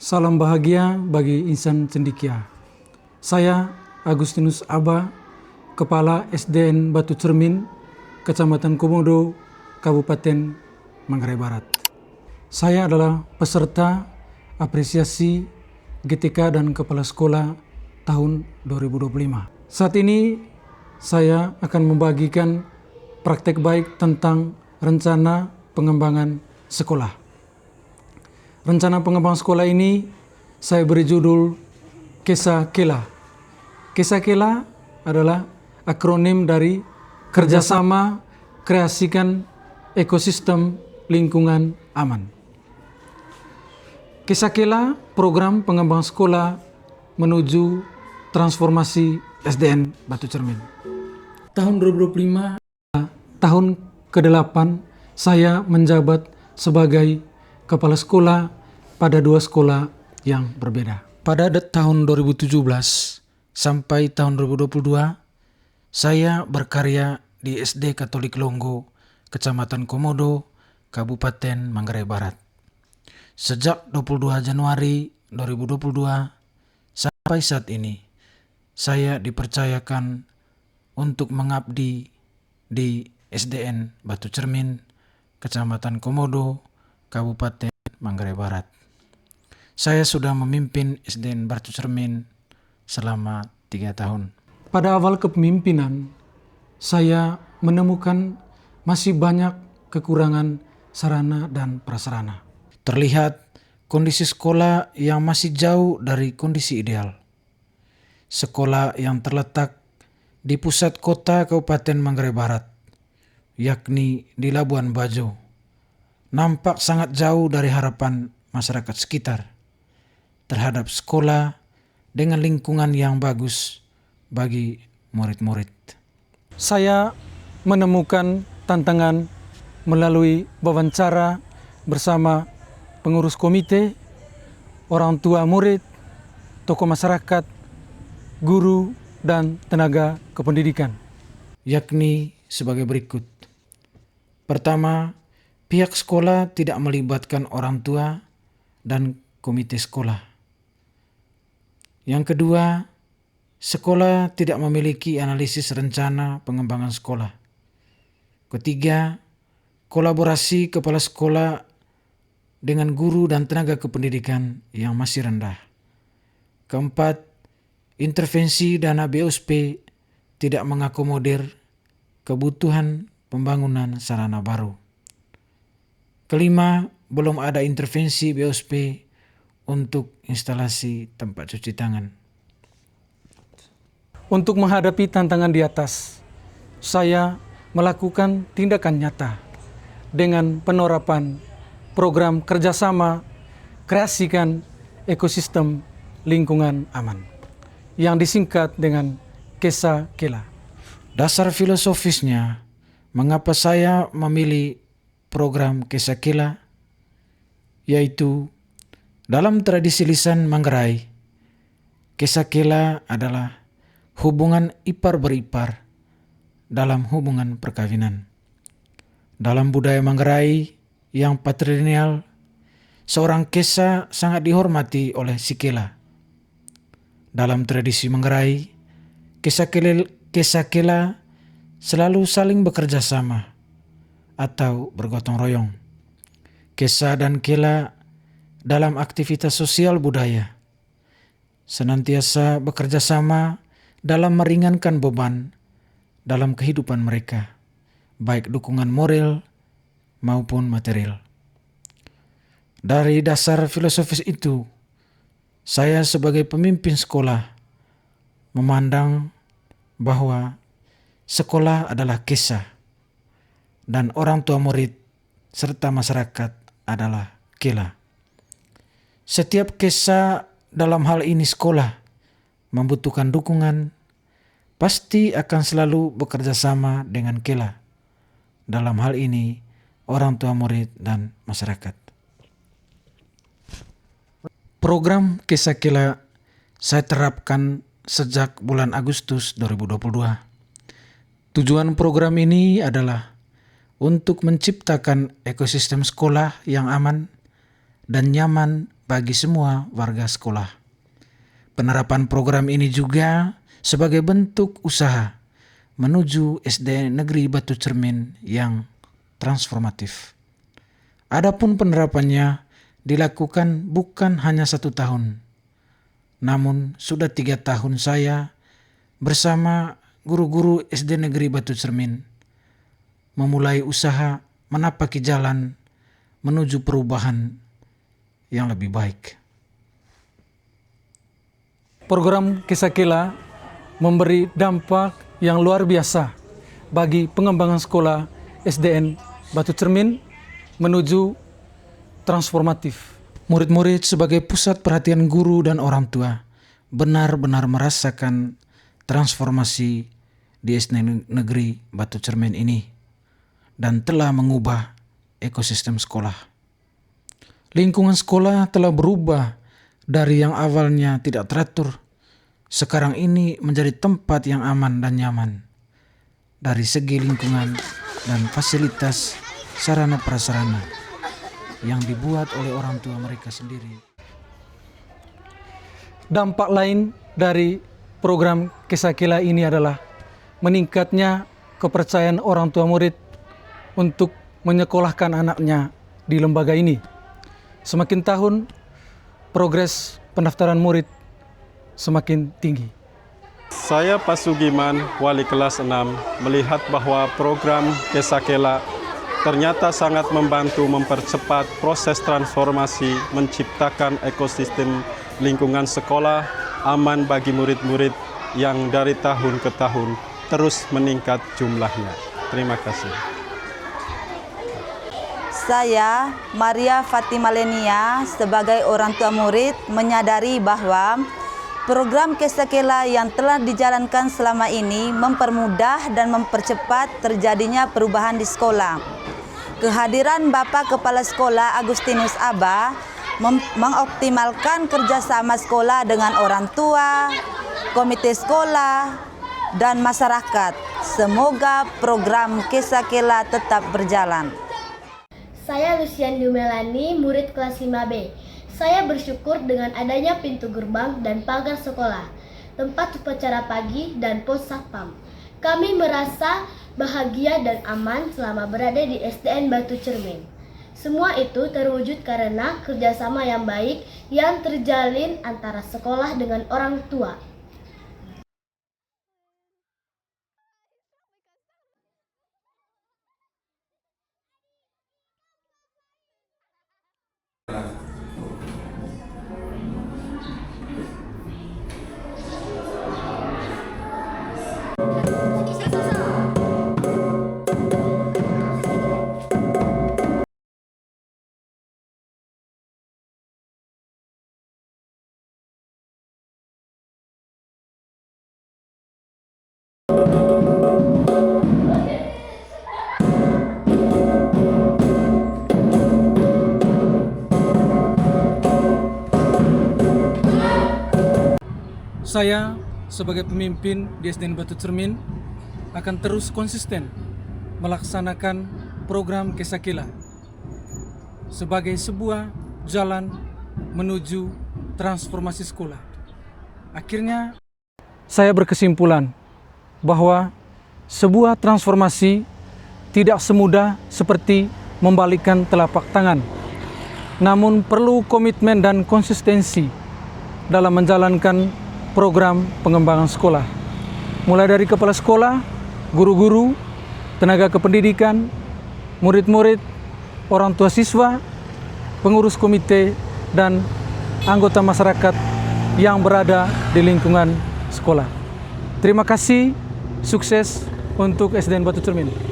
Salam bahagia bagi insan cendekia. Saya Agustinus Aba, Kepala SDN Batu Cermin, Kecamatan Komodo, Kabupaten Manggarai Barat. Saya adalah peserta apresiasi GTK dan Kepala Sekolah tahun 2025. Saat ini saya akan membagikan praktek baik tentang rencana pengembangan sekolah. Rencana pengembangan sekolah ini saya beri judul KESA-KELA. KESA-KELA adalah akronim dari Kerjasama Kreasikan Ekosistem Lingkungan Aman. KESA-KELA program pengembangan sekolah menuju transformasi SDN Batu Cermin. Tahun 2025, tahun ke-8 saya menjabat sebagai kepala sekolah pada 2 sekolah yang berbeda. Pada tahun 2017 sampai tahun 2022, saya berkarya di SD Katolik Longgo, Kecamatan Komodo, Kabupaten Manggarai Barat. Sejak 22 Januari 2022 sampai saat ini, saya dipercayakan untuk mengabdi di SDN Batu Cermin, Kecamatan Komodo, Kabupaten Manggarai Barat. Saya sudah memimpin SDN Batu Cermin selama 3 tahun. Pada awal kepemimpinan, saya menemukan masih banyak kekurangan sarana dan prasarana. Terlihat kondisi sekolah yang masih jauh dari kondisi ideal. Sekolah yang terletak di pusat kota Kabupaten Manggarai Barat, yakni di Labuan Bajo, nampak sangat jauh dari harapan masyarakat sekitar terhadap sekolah dengan lingkungan yang bagus bagi murid-murid. Saya menemukan tantangan melalui wawancara bersama pengurus komite, orang tua murid, tokoh masyarakat, guru, dan tenaga kependidikan, yakni sebagai berikut. Pertama, pihak sekolah tidak melibatkan orang tua dan komite sekolah. Yang kedua, sekolah tidak memiliki analisis rencana pengembangan sekolah. Ketiga, kolaborasi kepala sekolah dengan guru dan tenaga kependidikan yang masih rendah. Keempat, intervensi dana BOSP tidak mengakomodir kebutuhan pembangunan sarana baru. Kelima, belum ada intervensi BOSP untuk instalasi tempat cuci tangan. Untuk menghadapi tantangan di atas, saya melakukan tindakan nyata dengan penerapan program kerjasama kreasikan ekosistem lingkungan aman yang disingkat dengan KESA-KELA. Dasar filosofisnya, mengapa saya memilih program KESA-KELA, yaitu dalam tradisi lisan Manggarai, KESA-KELA adalah hubungan ipar beripar dalam hubungan perkawinan. Dalam budaya Manggarai yang patrilineal, seorang KESA sangat dihormati oleh si KELA. Dalam tradisi Manggarai, KESA-KELA selalu saling bekerja sama atau bergotong royong. KESA dan KELA dalam aktivitas sosial budaya senantiasa bekerja sama dalam meringankan beban dalam kehidupan mereka, baik dukungan moral maupun material. Dari dasar filosofis itu, saya sebagai pemimpin sekolah memandang bahwa sekolah adalah KESA dan orang tua murid serta masyarakat adalah KELA. Setiap KESA, dalam hal ini sekolah, membutuhkan dukungan, pasti akan selalu bekerja sama dengan KELA. Dalam hal ini, orang tua murid dan masyarakat. Program KESA-KELA saya terapkan sejak bulan Agustus 2022. Tujuan program ini adalah untuk menciptakan ekosistem sekolah yang aman dan nyaman bagi semua warga sekolah. Penerapan program ini juga sebagai bentuk usaha menuju SD Negeri Batu Cermin yang transformatif. Adapun penerapannya dilakukan bukan hanya 1 tahun, namun sudah 3 tahun saya bersama guru-guru SD Negeri Batu Cermin memulai usaha menapaki jalan menuju perubahan yang lebih baik. Program Kisakela memberi dampak yang luar biasa bagi pengembangan sekolah SDN Batu Cermin menuju transformatif. Murid-murid sebagai pusat perhatian guru dan orang tua benar-benar merasakan transformasi di SD Negeri Batu Cermin ini dan telah mengubah ekosistem sekolah. Lingkungan sekolah telah berubah dari yang awalnya tidak teratur, sekarang ini menjadi tempat yang aman dan nyaman dari segi lingkungan dan fasilitas sarana prasarana yang dibuat oleh orang tua mereka sendiri. Dampak lain dari program Kisakela ini adalah meningkatnya kepercayaan orang tua murid untuk menyekolahkan anaknya di lembaga ini. Semakin tahun, progres pendaftaran murid semakin tinggi. Saya Pak Sugiman, wali kelas 6, melihat bahwa program Kisakela ternyata sangat membantu mempercepat proses transformasi, menciptakan ekosistem lingkungan sekolah aman bagi murid-murid yang dari tahun ke tahun terus meningkat jumlahnya. Terima kasih. Saya, Maria Fatima Lenia, sebagai orang tua murid menyadari bahwa program Kisakela yang telah dijalankan selama ini mempermudah dan mempercepat terjadinya perubahan di sekolah. Kehadiran Bapak Kepala Sekolah Agustinus Aba mengoptimalkan kerjasama sekolah dengan orang tua, komite sekolah, dan masyarakat. Semoga program Kisakela tetap berjalan. Saya Lucian Dumelani, murid kelas 5B. Saya bersyukur dengan adanya pintu gerbang dan pagar sekolah, tempat upacara pagi, dan pos satpam. Kami merasa bahagia dan aman selama berada di SDN Batu Cermin. Semua itu terwujud karena kerjasama yang baik yang terjalin antara sekolah dengan orang tua. Saya sebagai pemimpin di SDN Batu Cermin akan terus konsisten melaksanakan program Kisakela sebagai sebuah jalan menuju transformasi sekolah. Akhirnya saya berkesimpulan bahwa sebuah transformasi tidak semudah seperti membalikkan telapak tangan, namun perlu komitmen dan konsistensi dalam menjalankan program pengembangan sekolah, mulai dari kepala sekolah, guru-guru, tenaga kependidikan, murid-murid, orang tua siswa, pengurus komite, dan anggota masyarakat yang berada di lingkungan sekolah. Terima kasih, sukses untuk SDN Batu Cermin.